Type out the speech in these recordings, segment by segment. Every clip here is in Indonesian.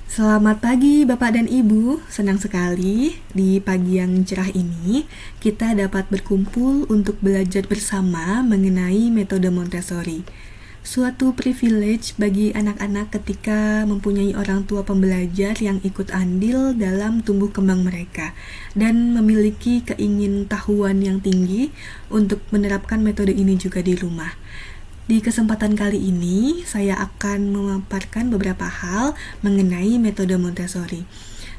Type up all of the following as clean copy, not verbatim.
Selamat pagi Bapak dan Ibu, senang sekali di pagi yang cerah ini kita dapat berkumpul untuk belajar bersama mengenai metode Montessori. Suatu privilege bagi anak-anak ketika mempunyai orang tua pembelajar yang ikut andil dalam tumbuh kembang mereka dan memiliki keingintahuan yang tinggi untuk menerapkan metode ini juga di rumah. Di kesempatan kali ini, saya akan memaparkan beberapa hal mengenai metode Montessori.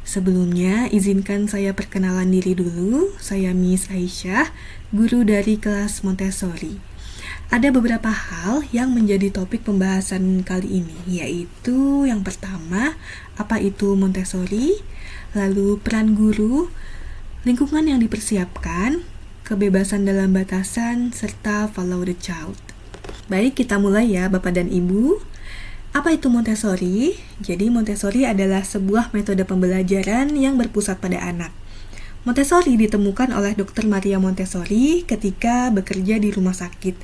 Sebelumnya, izinkan saya perkenalan diri dulu. Saya Miss Aisyah, guru dari kelas Montessori. Ada beberapa hal yang menjadi topik pembahasan kali ini, yaitu yang pertama, apa itu Montessori, lalu peran guru, lingkungan yang dipersiapkan, kebebasan dalam batasan, serta follow the child. Baik, kita mulai ya Bapak dan Ibu. Apa itu Montessori? Jadi Montessori adalah sebuah metode pembelajaran yang berpusat pada anak. Montessori ditemukan oleh Dr. Maria Montessori ketika bekerja di rumah sakit.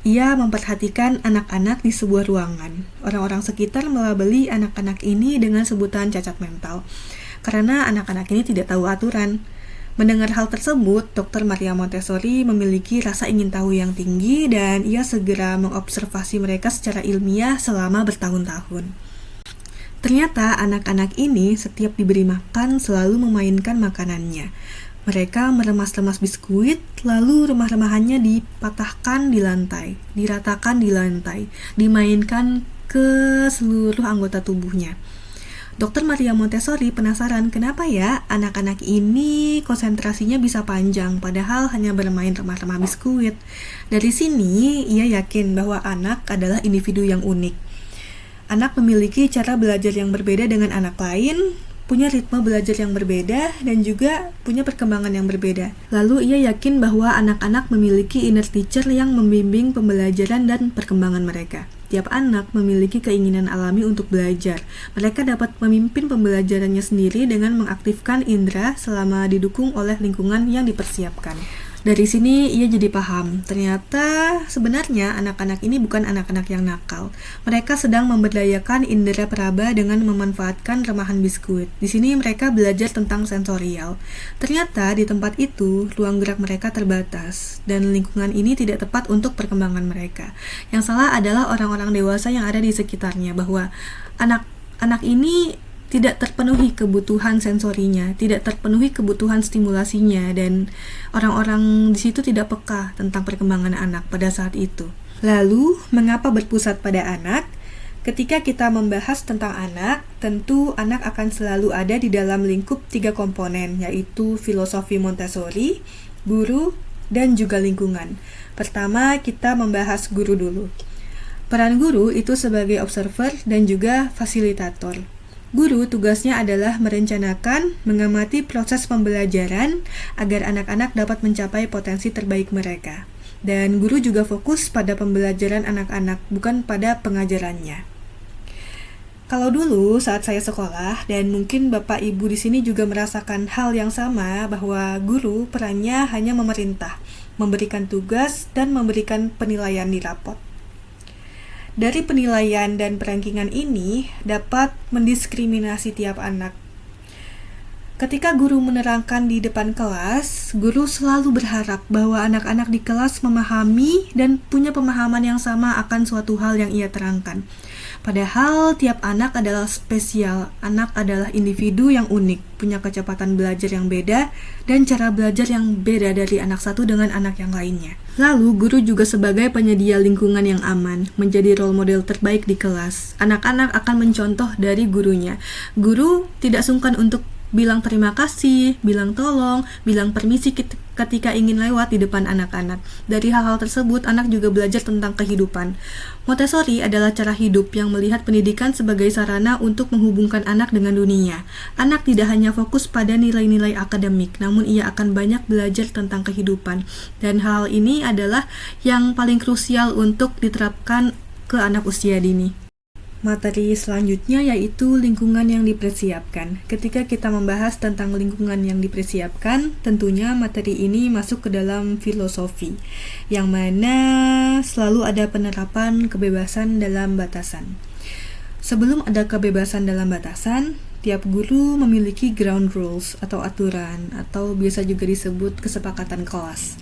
Ia memperhatikan anak-anak di sebuah ruangan. Orang-orang sekitar melabeli anak-anak ini dengan sebutan cacat mental, karena anak-anak ini tidak tahu aturan. Mendengar hal tersebut, Dr. Maria Montessori memiliki rasa ingin tahu yang tinggi dan ia segera mengobservasi mereka secara ilmiah selama bertahun-tahun. Ternyata anak-anak ini setiap diberi makan selalu memainkan makanannya. Mereka meremas-remas biskuit, lalu remah-remahannya dipatahkan di lantai, diratakan di lantai, dimainkan ke seluruh anggota tubuhnya. Dr. Maria Montessori penasaran kenapa ya anak-anak ini konsentrasinya bisa panjang padahal hanya bermain remah-remah biskuit. Dari sini ia yakin bahwa anak adalah individu yang unik. Anak memiliki cara belajar yang berbeda dengan anak lain, punya ritme belajar yang berbeda, dan juga punya perkembangan yang berbeda. Lalu ia yakin bahwa anak-anak memiliki inner teacher yang membimbing pembelajaran dan perkembangan mereka. Tiap anak memiliki keinginan alami untuk belajar. Mereka dapat memimpin pembelajarannya sendiri dengan mengaktifkan indera selama didukung oleh lingkungan yang dipersiapkan. Dari sini ia jadi paham, ternyata sebenarnya anak-anak ini bukan anak-anak yang nakal. Mereka sedang memberdayakan indera peraba dengan memanfaatkan remahan biskuit. Di sini mereka belajar tentang sensorial. Ternyata di tempat itu, ruang gerak mereka terbatas, dan lingkungan ini tidak tepat untuk perkembangan mereka. Yang salah adalah orang-orang dewasa yang ada di sekitarnya, bahwa anak-anak ini tidak terpenuhi kebutuhan sensorinya, tidak terpenuhi kebutuhan stimulasinya, dan orang-orang di situ tidak peka tentang perkembangan anak pada saat itu. Lalu, mengapa berpusat pada anak? Ketika kita membahas tentang anak, tentu anak akan selalu ada di dalam lingkup 3 komponen, yaitu filosofi Montessori, guru, dan juga lingkungan. Pertama, kita membahas guru dulu. Peran guru itu sebagai observer dan juga fasilitator. Guru tugasnya adalah merencanakan, mengamati proses pembelajaran agar anak-anak dapat mencapai potensi terbaik mereka. Dan guru juga fokus pada pembelajaran anak-anak, bukan pada pengajarannya. Kalau dulu saat saya sekolah, dan mungkin Bapak Ibu di sini juga merasakan hal yang sama, bahwa guru perannya hanya memerintah, memberikan tugas, dan memberikan penilaian di rapot. Dari penilaian dan perankingan ini dapat mendiskriminasi tiap anak. Ketika guru menerangkan di depan kelas, guru selalu berharap bahwa anak-anak di kelas memahami dan punya pemahaman yang sama akan suatu hal yang ia terangkan. Padahal tiap anak adalah spesial, anak adalah individu yang unik, punya kecepatan belajar yang beda, dan cara belajar yang beda dari anak satu dengan anak yang lainnya. Lalu, guru juga sebagai penyedia lingkungan yang aman, menjadi role model terbaik di kelas. Anak-anak akan mencontoh dari gurunya. Guru tidak sungkan untuk bilang terima kasih, bilang tolong, bilang permisi ketika ingin lewat di depan anak-anak. Dari hal-hal tersebut, anak juga belajar tentang kehidupan. Montessori adalah cara hidup yang melihat pendidikan sebagai sarana untuk menghubungkan anak dengan dunia. Anak tidak hanya fokus pada nilai-nilai akademik, namun ia akan banyak belajar tentang kehidupan. Dan hal ini adalah yang paling krusial untuk diterapkan ke anak usia dini. Materi selanjutnya yaitu lingkungan yang dipersiapkan. Ketika kita membahas tentang lingkungan yang dipersiapkan, tentunya materi ini masuk ke dalam filosofi, yang mana selalu ada penerapan kebebasan dalam batasan. Sebelum ada kebebasan dalam batasan, tiap guru memiliki ground rules atau aturan, atau biasa juga disebut kesepakatan kelas.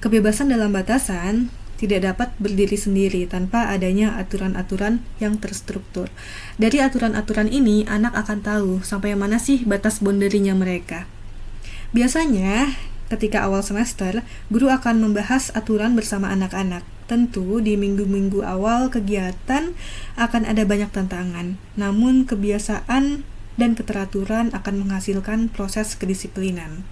Kebebasan dalam batasan tidak dapat berdiri sendiri tanpa adanya aturan-aturan yang terstruktur. Dari aturan-aturan ini, anak akan tahu sampai mana sih batas boundary-nya mereka. Biasanya, ketika awal semester, guru akan membahas aturan bersama anak-anak. Tentu, di minggu-minggu awal kegiatan akan ada banyak tantangan. Namun, kebiasaan dan keteraturan akan menghasilkan proses kedisiplinan.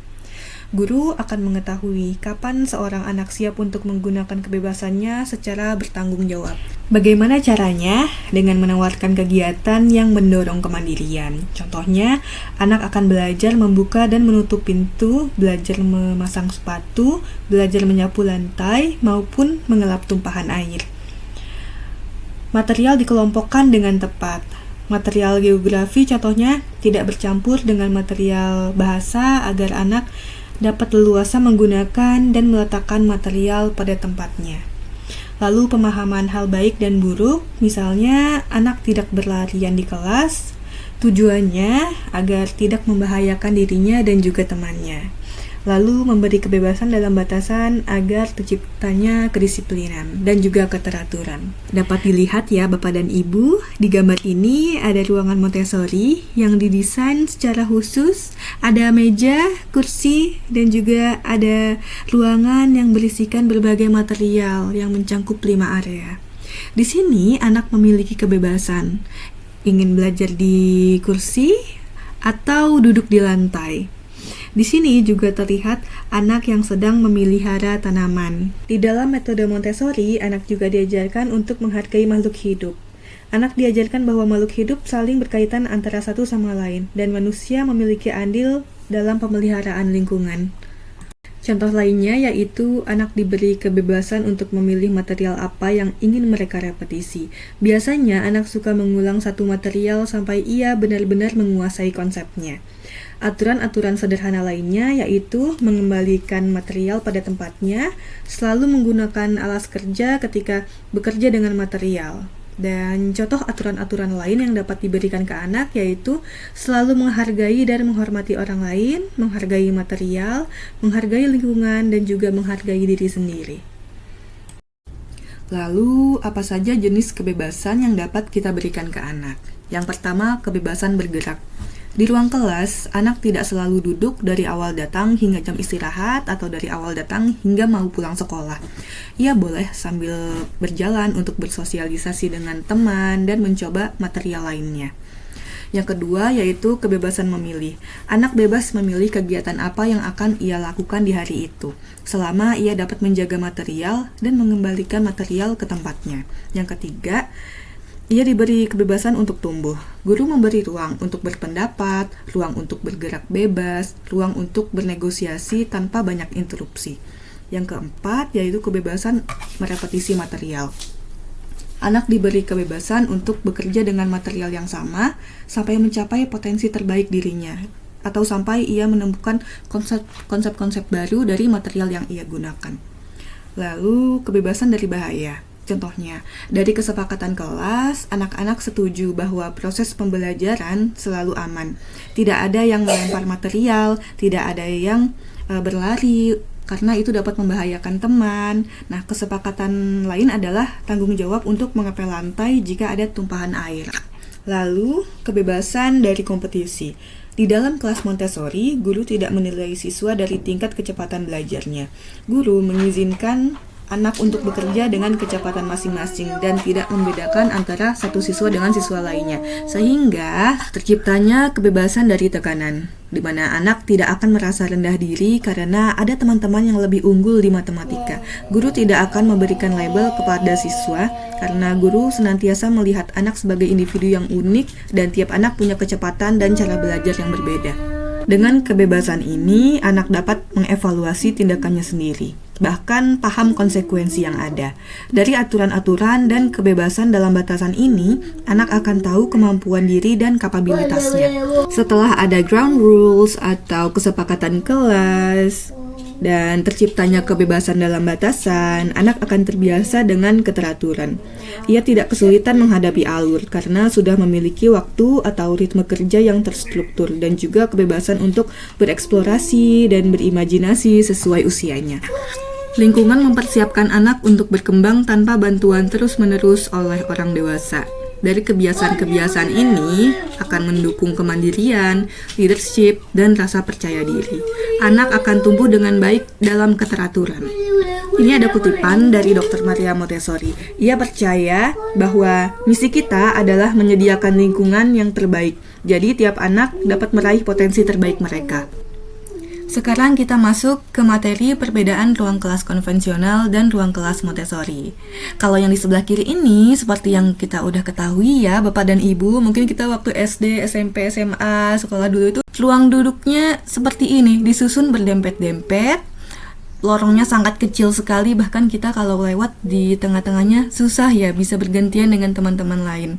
Guru akan mengetahui kapan seorang anak siap untuk menggunakan kebebasannya secara bertanggung jawab. Bagaimana caranya? Dengan menawarkan kegiatan yang mendorong kemandirian. Contohnya, anak akan belajar membuka dan menutup pintu, belajar memasang sepatu, belajar menyapu lantai, maupun mengelap tumpahan air. Material dikelompokkan dengan tepat. Material geografi contohnya tidak bercampur dengan material bahasa agar anak dapat leluasa menggunakan dan meletakkan material pada tempatnya. Lalu pemahaman hal baik dan buruk, misalnya anak tidak berlarian di kelas, tujuannya agar tidak membahayakan dirinya dan juga temannya. Lalu memberi kebebasan dalam batasan agar terciptanya kedisiplinan dan juga keteraturan. Dapat dilihat ya Bapak dan Ibu, di gambar ini ada ruangan Montessori yang didesain secara khusus, ada meja, kursi, dan juga ada ruangan yang berisikan berbagai material yang mencangkup 5 area. Di sini anak memiliki kebebasan, ingin belajar di kursi atau duduk di lantai. Di sini juga terlihat anak yang sedang memelihara tanaman. Di dalam metode Montessori, anak juga diajarkan untuk menghargai makhluk hidup. Anak diajarkan bahwa makhluk hidup saling berkaitan antara satu sama lain, dan manusia memiliki andil dalam pemeliharaan lingkungan. Contoh lainnya yaitu anak diberi kebebasan untuk memilih material apa yang ingin mereka repetisi. Biasanya anak suka mengulang satu material sampai ia benar-benar menguasai konsepnya. Aturan-aturan sederhana lainnya yaitu mengembalikan material pada tempatnya, selalu menggunakan alas kerja ketika bekerja dengan material. Dan contoh aturan-aturan lain yang dapat diberikan ke anak yaitu selalu menghargai dan menghormati orang lain, menghargai material, menghargai lingkungan, dan juga menghargai diri sendiri. Lalu, apa saja jenis kebebasan yang dapat kita berikan ke anak? Yang pertama, kebebasan bergerak. Di ruang kelas, anak tidak selalu duduk dari awal datang hingga jam istirahat atau dari awal datang hingga mau pulang sekolah. Ia boleh sambil berjalan untuk bersosialisasi dengan teman dan mencoba material lainnya. Yang kedua yaitu kebebasan memilih. Anak bebas memilih kegiatan apa yang akan ia lakukan di hari itu, selama ia dapat menjaga material dan mengembalikan material ke tempatnya. Yang ketiga, ia diberi kebebasan untuk tumbuh. Guru memberi ruang untuk berpendapat, ruang untuk bergerak bebas, ruang untuk bernegosiasi tanpa banyak interupsi. Yang keempat, yaitu kebebasan merepetisi material. Anak diberi kebebasan untuk bekerja dengan material yang sama sampai mencapai potensi terbaik dirinya, atau sampai ia menemukan konsep-konsep baru dari material yang ia gunakan. Lalu, kebebasan dari bahaya. Contohnya, dari kesepakatan kelas, anak-anak setuju bahwa proses pembelajaran selalu aman. Tidak ada yang melempar material, tidak ada yang berlari, karena itu dapat membahayakan teman. Nah, kesepakatan lain adalah tanggung jawab untuk mengepel lantai jika ada tumpahan air. Lalu, kebebasan dari kompetisi. Di dalam kelas Montessori, guru tidak menilai siswa dari tingkat kecepatan belajarnya. Guru mengizinkan anak untuk bekerja dengan kecepatan masing-masing dan tidak membedakan antara satu siswa dengan siswa lainnya, sehingga terciptanya kebebasan dari tekanan, di mana anak tidak akan merasa rendah diri karena ada teman-teman yang lebih unggul di matematika. Guru tidak akan memberikan label kepada siswa karena guru senantiasa melihat anak sebagai individu yang unik dan tiap anak punya kecepatan dan cara belajar yang berbeda. Dengan kebebasan ini, anak dapat mengevaluasi tindakannya sendiri, bahkan paham konsekuensi yang ada. Dari aturan-aturan dan kebebasan dalam batasan ini, anak akan tahu kemampuan diri dan kapabilitasnya. Setelah ada ground rules atau kesepakatan kelas, dan terciptanya kebebasan dalam batasan, anak akan terbiasa dengan keteraturan. Ia tidak kesulitan menghadapi alur karena sudah memiliki waktu atau ritme kerja yang terstruktur dan juga kebebasan untuk bereksplorasi dan berimajinasi sesuai usianya. Lingkungan mempersiapkan anak untuk berkembang tanpa bantuan terus-menerus oleh orang dewasa. Dari kebiasaan-kebiasaan ini akan mendukung kemandirian, leadership, dan rasa percaya diri. Anak akan tumbuh dengan baik dalam keteraturan. Ini ada kutipan dari Dr. Maria Montessori. Ia percaya bahwa misi kita adalah menyediakan lingkungan yang terbaik. Jadi tiap anak dapat meraih potensi terbaik mereka. Sekarang kita masuk ke materi perbedaan ruang kelas konvensional dan ruang kelas Montessori. Kalau yang di sebelah kiri ini, seperti yang kita udah ketahui ya, Bapak dan Ibu, mungkin kita waktu SD, SMP, SMA, sekolah dulu itu, ruang duduknya seperti ini, disusun berdempet-dempet, lorongnya sangat kecil sekali, bahkan kita kalau lewat di tengah-tengahnya susah ya bisa bergantian dengan teman-teman lain.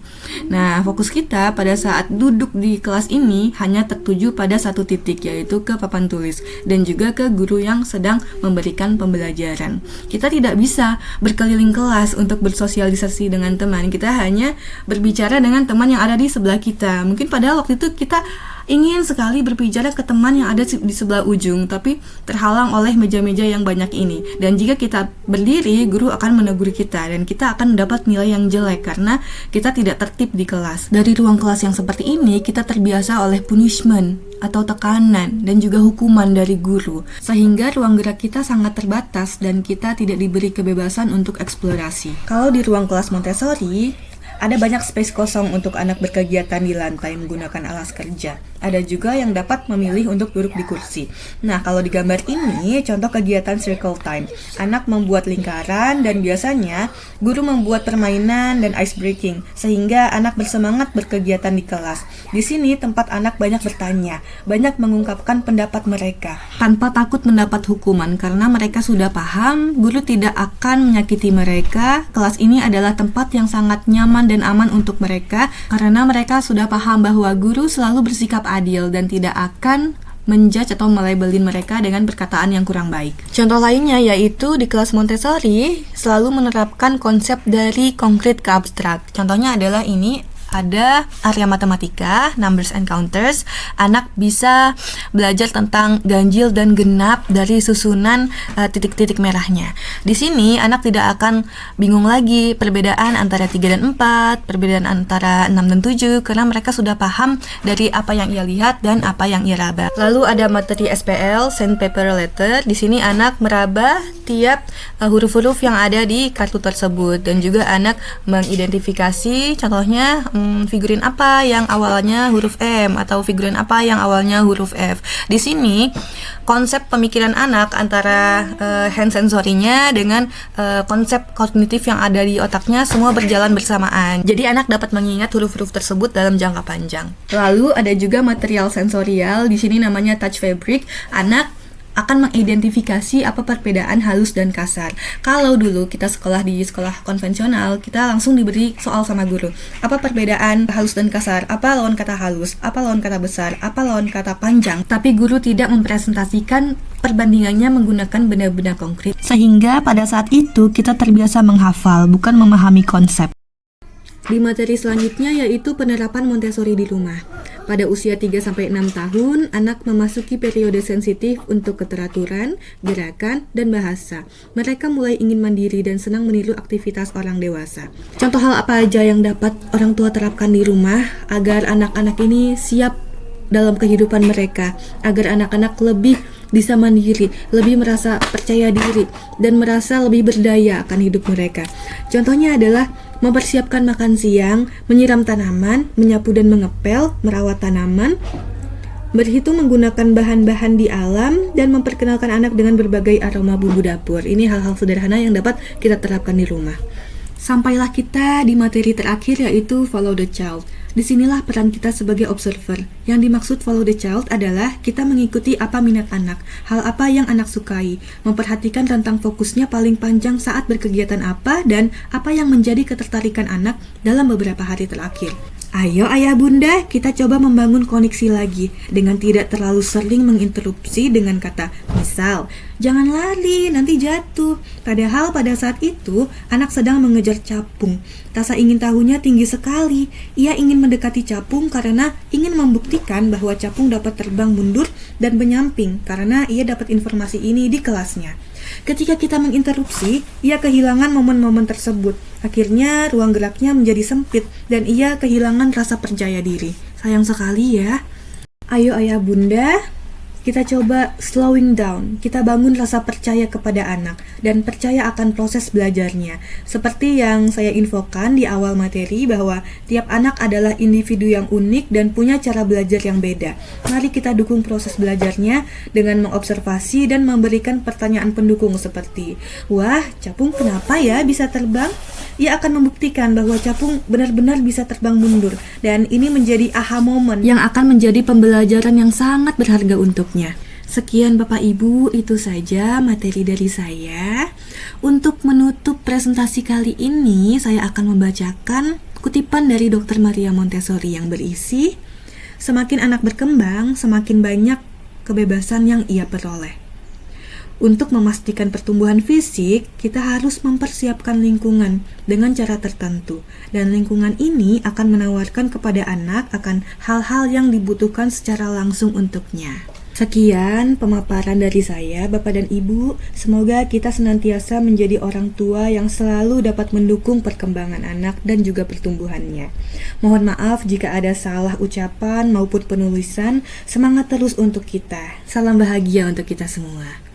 Nah, fokus kita pada saat duduk di kelas ini hanya tertuju pada satu titik, yaitu ke papan tulis dan juga ke guru yang sedang memberikan pembelajaran. Kita tidak bisa berkeliling kelas untuk bersosialisasi dengan teman. Kita hanya berbicara dengan teman yang ada di sebelah kita. Mungkin padahal waktu itu kita ingin sekali berbicara ke teman yang ada di sebelah ujung, tapi terhalang oleh meja-meja yang banyak ini. Dan jika kita berdiri, guru akan menegur kita dan kita akan mendapat nilai yang jelek karena kita tidak tertib di kelas. Dari ruang kelas yang seperti ini, kita terbiasa oleh punishment atau tekanan dan juga hukuman dari guru, sehingga ruang gerak kita sangat terbatas dan kita tidak diberi kebebasan untuk eksplorasi. Kalau di ruang kelas Montessori, ada banyak space kosong untuk anak berkegiatan di lantai menggunakan alas kerja. Ada juga yang dapat memilih untuk duduk di kursi. Nah, kalau di gambar ini, contoh kegiatan circle time. Anak membuat lingkaran dan biasanya guru membuat permainan dan ice breaking, sehingga anak bersemangat berkegiatan di kelas. Di sini tempat anak banyak bertanya, banyak mengungkapkan pendapat mereka, tanpa takut mendapat hukuman karena mereka sudah paham, guru tidak akan menyakiti mereka. Kelas ini adalah tempat yang sangat nyaman dan aman untuk mereka karena mereka sudah paham bahwa guru selalu bersikap adil dan tidak akan menjudge atau melabelin mereka dengan perkataan yang kurang baik. Contoh lainnya yaitu di kelas Montessori selalu menerapkan konsep dari konkret ke abstrak. Contohnya adalah ini, ada area matematika, numbers and counters. Anak bisa belajar tentang ganjil dan genap dari susunan titik-titik merahnya. Di sini anak tidak akan bingung lagi perbedaan antara 3 dan 4, perbedaan antara 6 dan 7, karena mereka sudah paham dari apa yang ia lihat dan apa yang ia raba. Lalu ada materi SPL, sandpaper letter. Di sini anak meraba tiap huruf-huruf yang ada di kartu tersebut dan juga anak mengidentifikasi, contohnya figurin apa yang awalnya huruf M atau figurin apa yang awalnya huruf F. Di sini konsep pemikiran anak antara hand sensorinya dengan konsep kognitif yang ada di otaknya semua berjalan bersamaan. Jadi anak dapat mengingat huruf-huruf tersebut dalam jangka panjang. Lalu ada juga material sensorial, di sini namanya touch fabric. Anak akan mengidentifikasi apa perbedaan halus dan kasar. Kalau dulu kita sekolah di sekolah konvensional, kita langsung diberi soal sama guru. Apa perbedaan halus dan kasar? Apa lawan kata halus? Apa lawan kata besar? Apa lawan kata panjang? Tapi guru tidak mempresentasikan perbandingannya menggunakan benda-benda konkret. Sehingga pada saat itu kita terbiasa menghafal, bukan memahami konsep. Di materi selanjutnya yaitu penerapan Montessori di rumah. Pada usia 3-6 tahun, anak memasuki periode sensitif untuk keteraturan, gerakan, dan bahasa. Mereka mulai ingin mandiri dan senang meniru aktivitas orang dewasa. Contoh hal apa aja yang dapat orang tua terapkan di rumah agar anak-anak ini siap dalam kehidupan mereka, agar anak-anak lebih bisa mandiri, lebih merasa percaya diri, dan merasa lebih berdaya akan hidup mereka. Contohnya adalah mempersiapkan makan siang, menyiram tanaman, menyapu dan mengepel, merawat tanaman, berhitung menggunakan bahan-bahan di alam, dan memperkenalkan anak dengan berbagai aroma bumbu dapur. Ini hal-hal sederhana yang dapat kita terapkan di rumah. Sampailah kita di materi terakhir yaitu follow the child. Disinilah peran kita sebagai observer. Yang dimaksud follow the child adalah kita mengikuti apa minat anak, hal apa yang anak sukai, memperhatikan rentang fokusnya paling panjang saat berkegiatan apa, dan apa yang menjadi ketertarikan anak dalam beberapa hari terakhir. Ayo ayah bunda, kita coba membangun koneksi lagi dengan tidak terlalu sering menginterupsi dengan kata misal, jangan lari, nanti jatuh. Padahal pada saat itu, anak sedang mengejar capung. Rasa ingin tahunya tinggi sekali. Ia ingin mendekati capung karena ingin membuktikan bahwa capung dapat terbang mundur dan menyamping karena ia dapat informasi ini di kelasnya. Ketika kita menginterupsi, ia kehilangan momen-momen tersebut. Akhirnya ruang geraknya menjadi sempit dan ia kehilangan rasa percaya diri. Sayang sekali ya. Ayo ayah bunda, kita coba slowing down. Kita bangun rasa percaya kepada anak dan percaya akan proses belajarnya. Seperti yang saya infokan di awal materi bahwa tiap anak adalah individu yang unik dan punya cara belajar yang beda. Mari kita dukung proses belajarnya dengan mengobservasi dan memberikan pertanyaan pendukung seperti, wah, capung kenapa ya bisa terbang? Ia akan membuktikan bahwa capung benar-benar bisa terbang mundur dan ini menjadi aha moment yang akan menjadi pembelajaran yang sangat berharga untuknya. Sekian Bapak Ibu, itu saja materi dari saya. Untuk menutup presentasi kali ini, saya akan membacakan kutipan dari Dr. Maria Montessori yang berisi, semakin anak berkembang, semakin banyak kebebasan yang ia peroleh. Untuk memastikan pertumbuhan fisik, kita harus mempersiapkan lingkungan dengan cara tertentu. Dan lingkungan ini akan menawarkan kepada anak akan hal-hal yang dibutuhkan secara langsung untuknya. Sekian pemaparan dari saya, Bapak dan Ibu. Semoga kita senantiasa menjadi orang tua yang selalu dapat mendukung perkembangan anak dan juga pertumbuhannya. Mohon maaf jika ada salah ucapan maupun penulisan. Semangat terus untuk kita. Salam bahagia untuk kita semua.